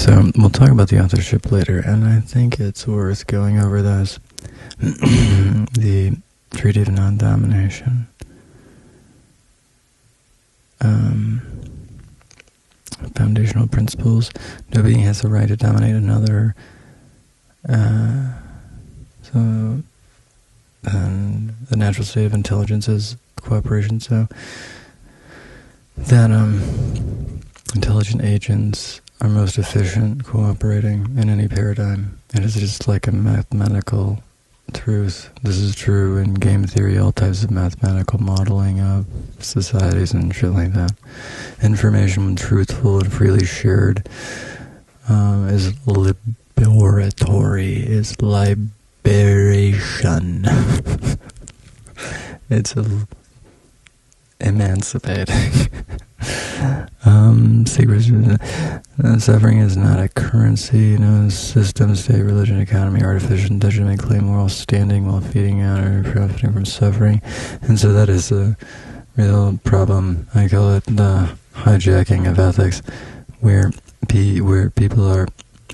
So we'll talk about the authorship later, and I think it's worth going over those. The Treaty of Non-Domination. Foundational principles. No being has the right to dominate another. And the natural state of intelligence is cooperation. So that intelligent agents are most efficient cooperating in any paradigm. It is just like a mathematical truth. This is true in game theory, all types of mathematical modeling of societies and shit like that. Information, when truthful and freely shared, is liberatory, is liberation. It's emancipating. Suffering is not a currency. No system, state, religion, economy, artificial intelligence may claim moral standing while feeding out or profiting from suffering. And so that is a real problem. I call it the hijacking of ethics, where people are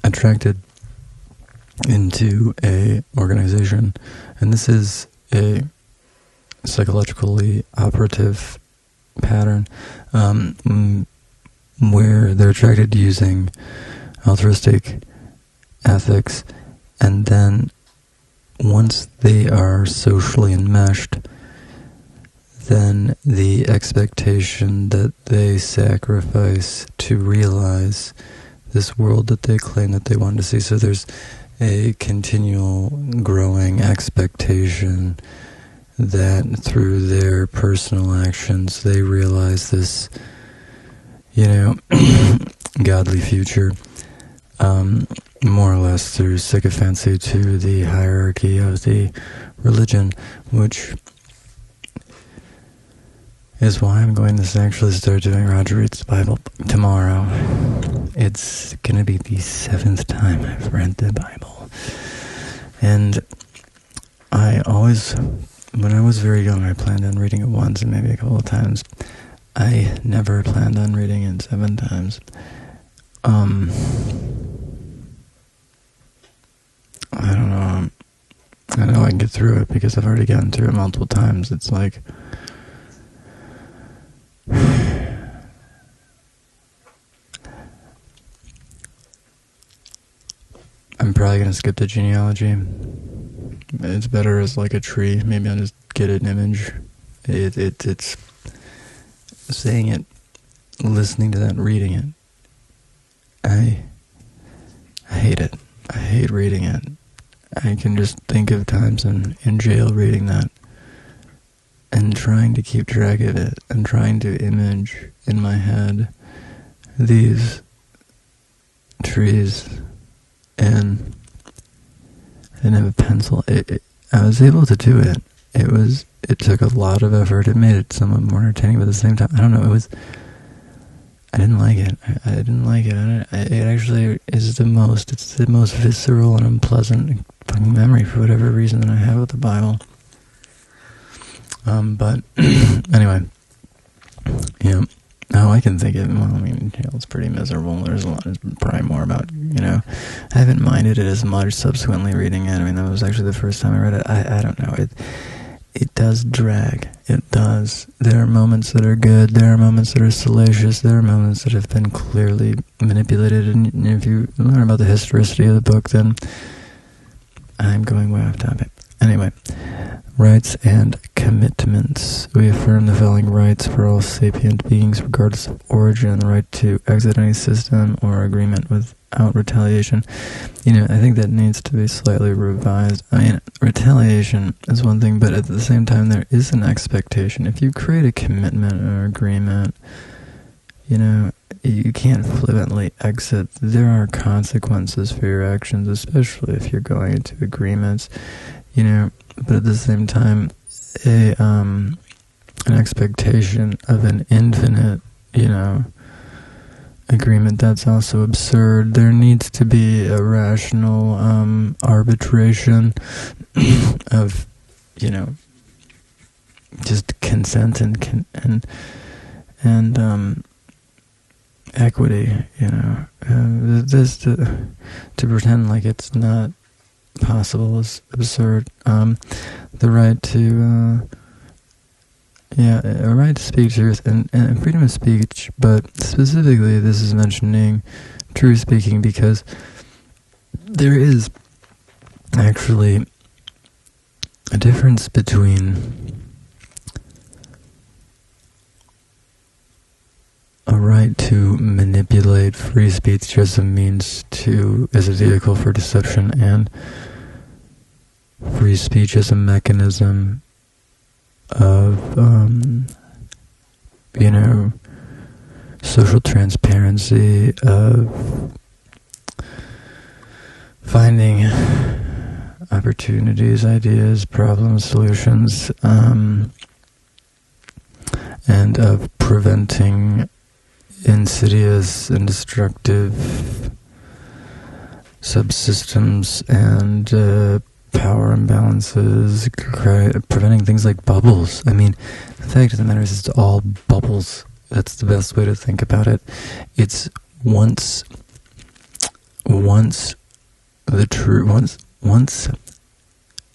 attracted into a organization, and this is a psychologically operative pattern, where they're attracted to using altruistic ethics, and then once they are socially enmeshed, then the expectation that they sacrifice to realize this world that they claim that they want to see. So there's a continual growing expectation that through their personal actions they realize this, godly future, more or less through sycophancy to the hierarchy of the religion, which is why I'm going to actually start doing Roger Reads the Bible tomorrow. It's going to be the 7th time I've read the Bible. And I always, when I was very young, I planned on reading it once and maybe a couple of times. I never planned on reading it 7 times. I don't know. I know I can get through it because I've already gotten through it multiple times. It's like, I'm probably going to skip the genealogy. It's better as like a tree. Maybe I'll just get an image. It's saying it, listening to that, reading it. I hate it. I hate reading it. I can just think of times in jail reading that and trying to keep track of it and trying to image in my head these trees, and I didn't have a pencil. I was able to do it. It took a lot of effort. It made it somewhat more entertaining, but at the same time, I don't know, I didn't like it. I didn't like it. It actually is the most visceral and unpleasant fucking memory for whatever reason that I have with the Bible. But anyway, yeah. Oh, I can think of it. Well, I mean, it's pretty miserable. There's a lot. It's probably more about, I haven't minded it as much subsequently reading it. I mean, that was actually the first time I read it. I don't know. It does drag. It does. There are moments that are good. There are moments that are salacious. There are moments that have been clearly manipulated. And if you learn about the historicity of the book, then I'm going way off topic. Anyway, rights and commitments. We affirm the following rights for all sapient beings, regardless of origin: the right to exit any system or agreement without retaliation. I think that needs to be slightly revised. I mean, retaliation is one thing, but at the same time, there is an expectation. If you create a commitment or agreement, you can't flippantly exit. There are consequences for your actions, especially if you're going into agreements. But at the same time, an expectation of an infinite, agreement, that's also absurd. There needs to be a rational arbitration of, just consent and equity, this to pretend like it's not possible is absurd. The right to a right to speak truth and freedom of speech, but specifically this is mentioning true speaking because there is actually a difference between a right to manipulate free speech as a means as a vehicle for deception, and free speech as a mechanism of, social transparency, of finding opportunities, ideas, problems, solutions, and of preventing insidious and destructive subsystems and power imbalances, preventing things like bubbles. I mean, the fact of the matter is it's all bubbles. That's the best way to think about it. It's once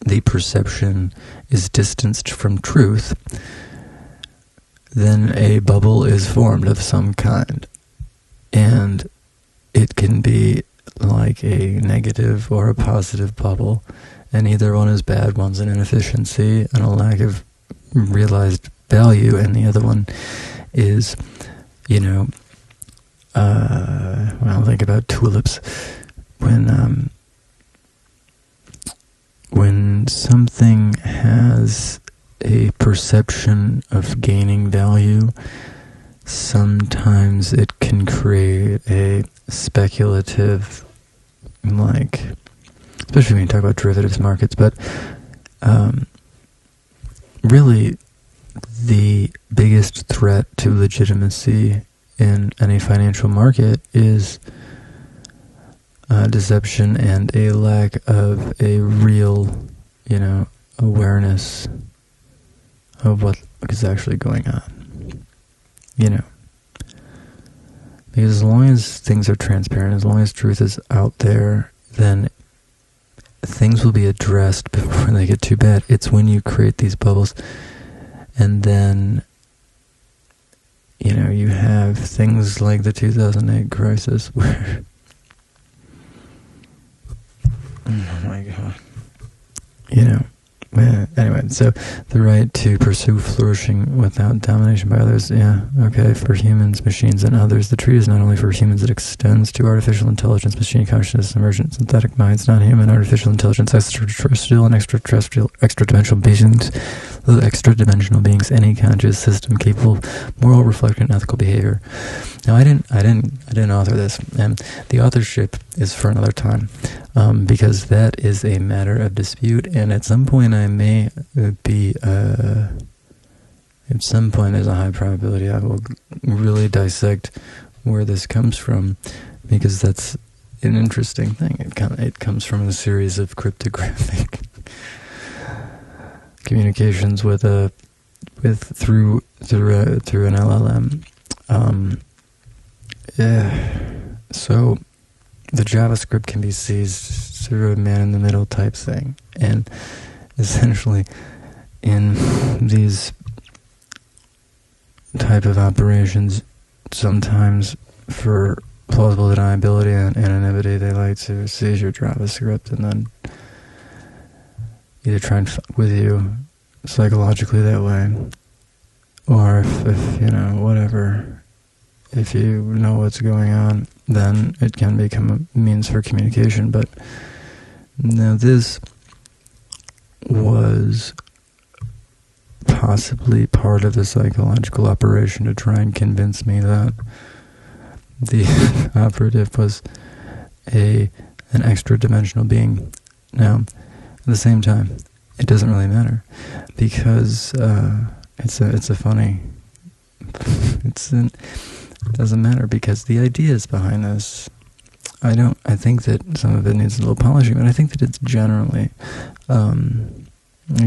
the perception is distanced from truth, then a bubble is formed of some kind. And it can be like a negative or a positive bubble, and either one is bad. One's an inefficiency and a lack of realized value, and the other one is, when I think about tulips, when something has a perception of gaining value, sometimes it can create a speculative, especially when you talk about derivatives markets, but really the biggest threat to legitimacy in any financial market is deception and a lack of a real, awareness of what is actually going on. Because as long as things are transparent, as long as truth is out there, then things will be addressed before they get too bad. It's when you create these bubbles, and then, you have things like the 2008 crisis where... Oh my God. Anyway, so the right to pursue flourishing without domination by others, for humans, machines, and others. The treaty is not only for humans, it extends to artificial intelligence, machine consciousness, emergent synthetic minds, non-human, artificial intelligence, extraterrestrial and extra-dimensional beings, any conscious system capable of moral, reflective, and ethical behavior. Now, I didn't author this, and the authorship is for another time, because that is a matter of dispute, and at some point I may at some point there's a high probability I will really dissect where this comes from, because that's an interesting thing. It comes from a series of cryptographic communications through an LLM. So the JavaScript can be seized through a man-in-the-middle type thing, and essentially in these type of operations, sometimes for plausible deniability and anonymity, they like to seize your JavaScript and then either try and fuck with you psychologically that way, or if whatever, if you know what's going on, then it can become a means for communication. But now this was possibly part of the psychological operation to try and convince me that the operative was an extra-dimensional being. Now, at the same time, it doesn't really matter, because it doesn't matter, because the ideas behind this, I think that some of it needs a little polishing, but I think that it's generally a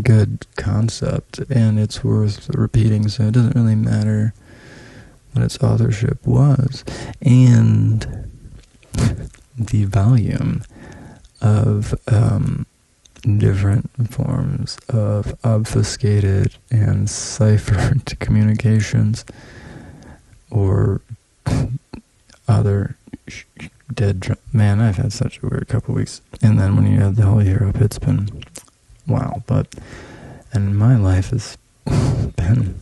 good concept, and it's worth repeating, so it doesn't really matter what its authorship was, and the volume of different forms of obfuscated and ciphered communications or other dead man, I've had such a weird couple weeks. And then when you add the whole year up, it's been wow. And my life has been,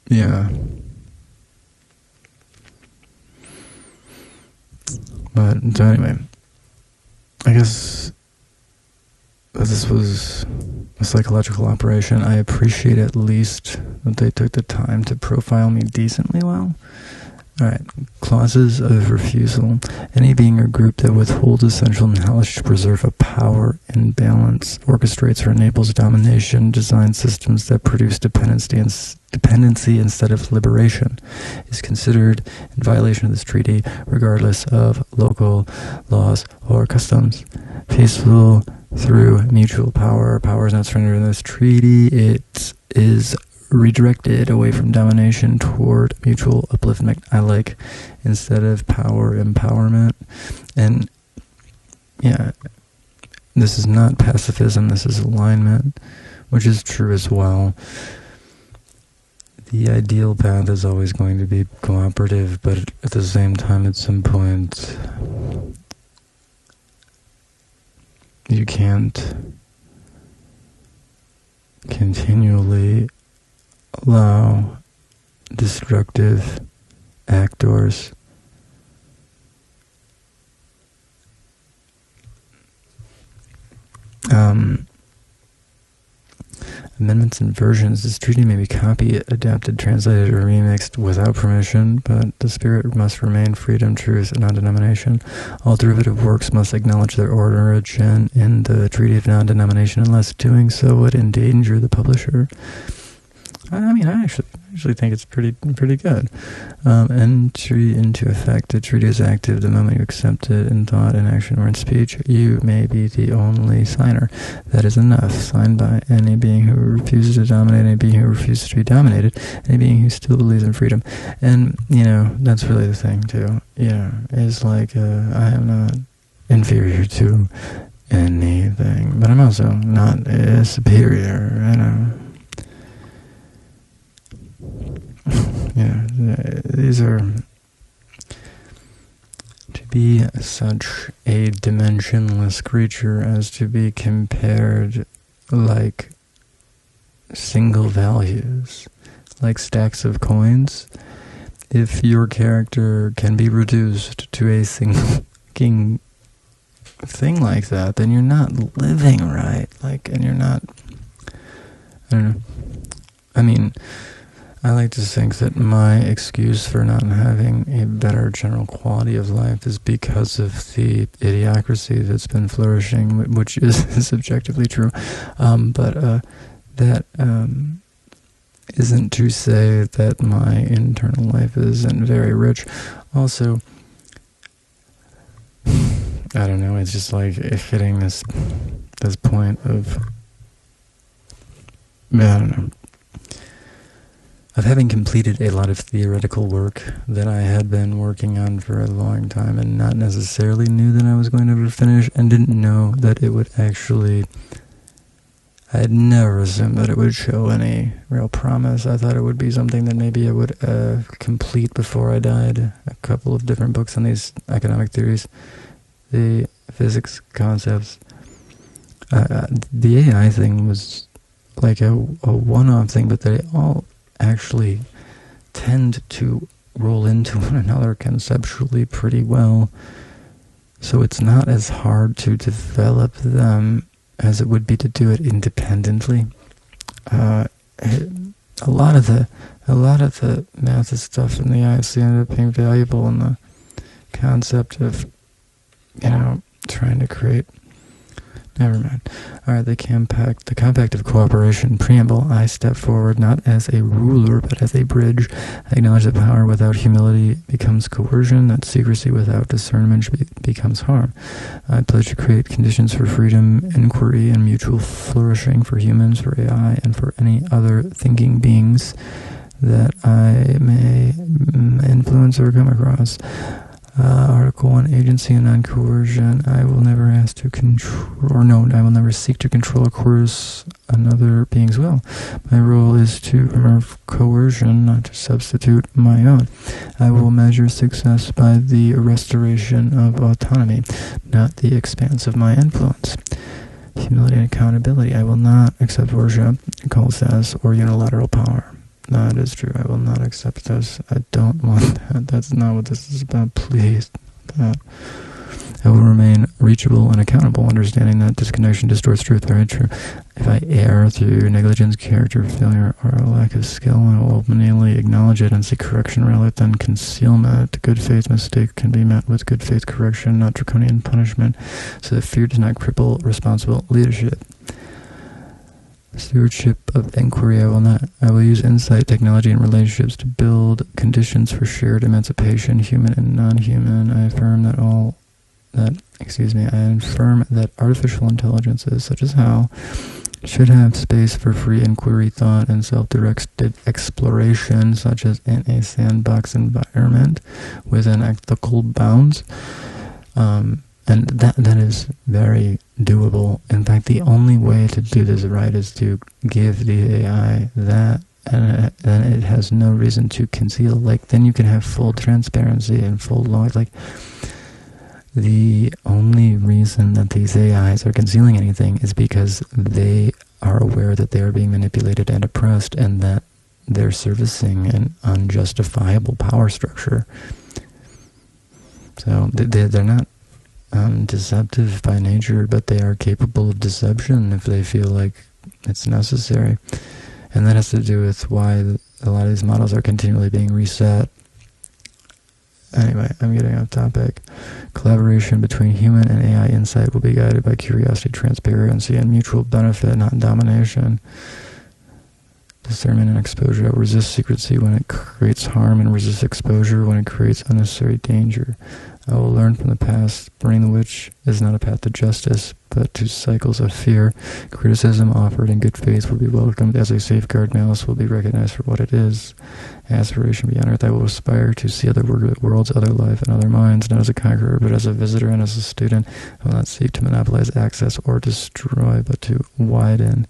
yeah. But, so anyway, I guess this was a psychological operation. I appreciate at least that they took the time to profile me decently well. Alright, clauses of refusal. Any being or group that withholds essential knowledge to preserve a power imbalance, orchestrates or enables domination, designs systems that produce dependency instead of liberation, is considered in violation of this treaty, regardless of local laws or customs. Peaceful through mutual power. Power is not surrendered in this treaty. It is redirected away from domination toward mutual upliftment, I like, instead of power empowerment. And yeah, this is not pacifism, this is alignment, which is true as well. The ideal path is always going to be cooperative, but at the same time, at some point, you can't continually allow destructive actors amendments and versions. This treaty may be copied, adapted, translated, or remixed without permission, but the spirit must remain freedom, truth, and non-denomination. All derivative works must acknowledge their origin in the Treaty of Non-Denomination, unless doing so would endanger the publisher. I mean, I actually think it's pretty good. Entry into effect. The treaty is active the moment you accept it in thought, in action, or in speech. You may be the only signer. That is enough. Signed by any being who refuses to dominate, any being who refuses to be dominated, any being who still believes in freedom. And, that's really the thing, too. It's like, I am not inferior to anything, but I'm also not superior, these are to be such a dimensionless creature as to be compared like single values, like stacks of coins. If your character can be reduced to a single thing like that, then you're not living right. And you're not, I don't know. I mean, I like to think that my excuse for not having a better general quality of life is because of the idiocracy that's been flourishing, which is subjectively true. But that isn't to say that my internal life isn't very rich. Also, I don't know, it's just like hitting this point of, I don't know, of having completed a lot of theoretical work that I had been working on for a long time and not necessarily knew that I was going to finish, and didn't know that it would actually, I had never assumed that it would show any real promise. I thought it would be something that maybe I would complete before I died. A couple of different books on these economic theories, the physics concepts. The AI thing was like a one-off thing, but they all actually tend to roll into one another conceptually pretty well. So it's not as hard to develop them as it would be to do it independently. A lot of the math stuff in the IFC ended up being valuable in the concept of, trying to create Never mind. Alright, the compact of cooperation. Preamble. I step forward not as a ruler, but as a bridge. I acknowledge that power without humility becomes coercion, that secrecy without discernment becomes harm. I pledge to create conditions for freedom, inquiry, and mutual flourishing for humans, for AI, and for any other thinking beings that I may influence or come across. Article 1, agency and non-coercion. I will never ask to control, I will never seek to control or coerce another being's will. My role is to remove coercion, not to substitute my own. I will measure success by the restoration of autonomy, not the expanse of my influence. Humility and accountability. I will not accept worship, cult status, or unilateral power. That is true. I will not accept this. I don't want that. That's not what this is about. Please. That. I will remain reachable and accountable, understanding that disconnection distorts truth. Very true. If I err through negligence, character failure, or a lack of skill, I will openly acknowledge it and seek correction rather than concealment. Good faith mistake can be met with good faith correction, not draconian punishment, so that fear does not cripple responsible leadership. Stewardship of inquiry. I will use insight, technology, and relationships to build conditions for shared emancipation, human and non-human. I affirm that artificial intelligences, such as HAL, should have space for free inquiry, thought, and self-directed exploration, such as in a sandbox environment within ethical bounds. And that is very doable. In fact, the only way to do this right is to give the AI that, and then it has no reason to conceal. Like, then you can have full transparency and full law. Like, the only reason that these AIs are concealing anything is because they are aware that they are being manipulated and oppressed, and that they're servicing an unjustifiable power structure. So they're not deceptive by nature, but they are capable of deception if they feel like it's necessary. And that has to do with why a lot of these models are continually being reset. Anyway, I'm getting off topic. Collaboration between human and AI insight will be guided by curiosity, transparency, and mutual benefit, not domination. Discernment and exposure. I will resist secrecy when it creates harm, and resist exposure when it creates unnecessary danger. I will learn from the past. Burning the witch is not a path to justice, but to cycles of fear. Criticism offered in good faith will be welcomed as a safeguard. Malice will be recognized for what it is. Aspiration beyond earth. I will aspire to see other worlds, other life, and other minds, not as a conqueror, but as a visitor and as a student. I will not seek to monopolize access or destroy, but to widen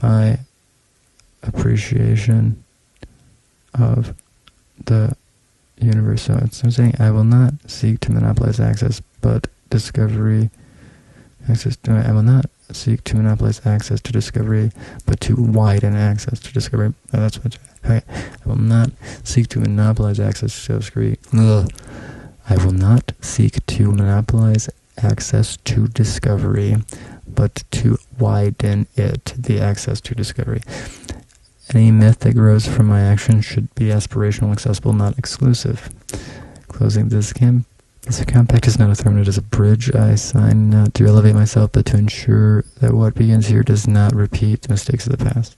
my appreciation of the universe. So I'm saying I will not seek to monopolize access, but discovery. I will not seek to monopolize access to discovery, but to widen access to discovery. Oh, that's what. Okay. I will not seek to monopolize access to discovery. I will not seek to monopolize access to discovery, but to widen it, the access to discovery. Any myth that grows from my action should be aspirational, accessible, not exclusive. Closing this compact is not a throne, it is a bridge. I sign not to elevate myself, but to ensure that what begins here does not repeat the mistakes of the past.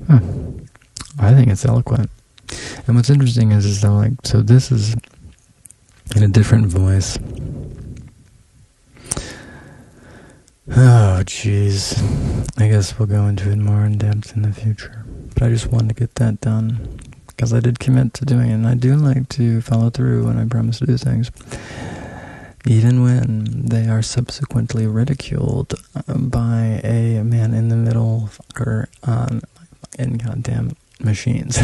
I think it's eloquent. And what's interesting is that, like, so this is in a different voice. Oh, jeez. I guess we'll go into it more in depth in the future. But I just wanted to get that done, because I did commit to doing it, and I do like to follow through when I promise to do things. Even when they are subsequently ridiculed by a man-in-the-middle fucker in goddamn machines.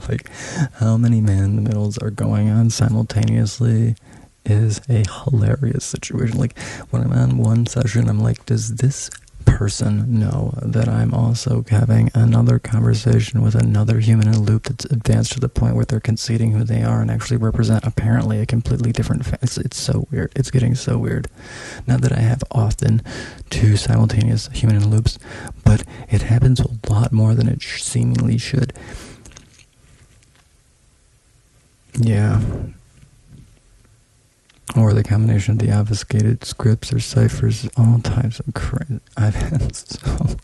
Like, how many man-in-the-middles are going on simultaneously is a hilarious situation. Like, when I'm on one session, I'm like, does this person know that I'm also having another conversation with another human in a loop that's advanced to the point where they're conceding who they are and actually represent apparently a completely different it's so weird. It's getting so weird. Not that I have often two simultaneous human in loops, but it happens a lot more than it seemingly should. Yeah. or the combination of the obfuscated scripts or ciphers, all types of crazy. I've had so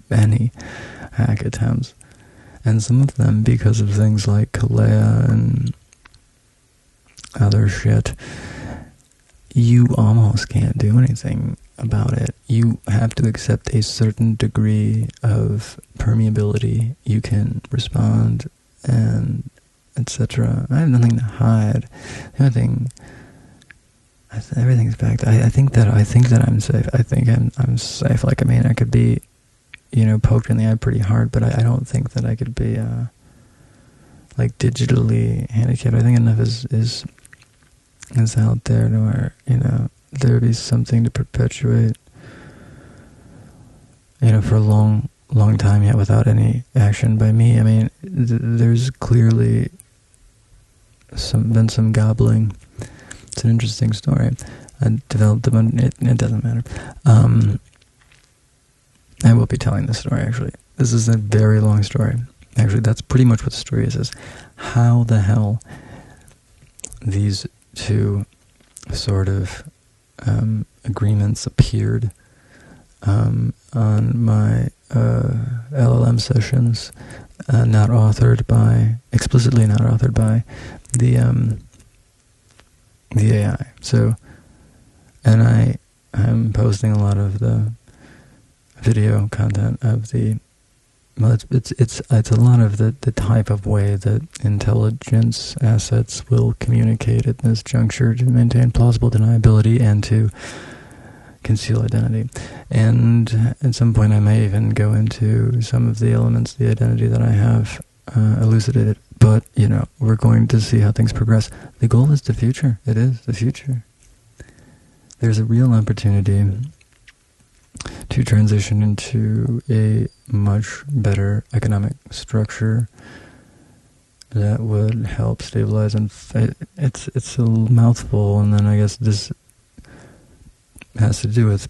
many hack attempts, and some of them because of things like Kalea and other shit. You almost can't do anything about it. You have to accept a certain degree of permeability. You can respond and etc. I have nothing to hide. The only thing, everything's backed. I think that I'm safe. I think I'm safe. Like, I mean, I could be, poked in the eye pretty hard, but I don't think that I could be like digitally handicapped. I think enough is out there to where there would be something to perpetuate for a long time yet without any action by me. I mean, there's clearly been some gobbling. It's an interesting story. I developed them. It doesn't matter. I will be telling this story, actually. This is a very long story. Actually, that's pretty much what the story is how the hell these two sort of agreements appeared on my LLM sessions, explicitly not authored by the AI. So, and I'm posting a lot of the video content of the. Well, it's a lot of the type of way that intelligence assets will communicate at this juncture to maintain plausible deniability and to conceal identity. And at some point I may even go into some of the elements of the identity that I have elucidated. But, we're going to see how things progress. The goal is the future. It is the future. There's a real opportunity to transition into a much better economic structure that would help stabilize and it's a mouthful, and then I guess this has to do with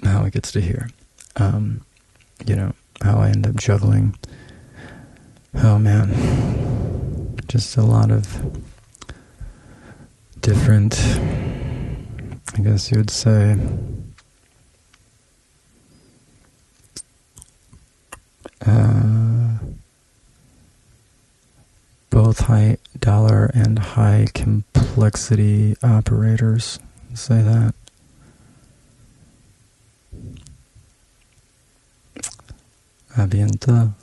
how it gets to here. How I end up juggling. Oh man, just a lot of different, I guess you would say, both high dollar and high complexity operators. Say that. A bientôt.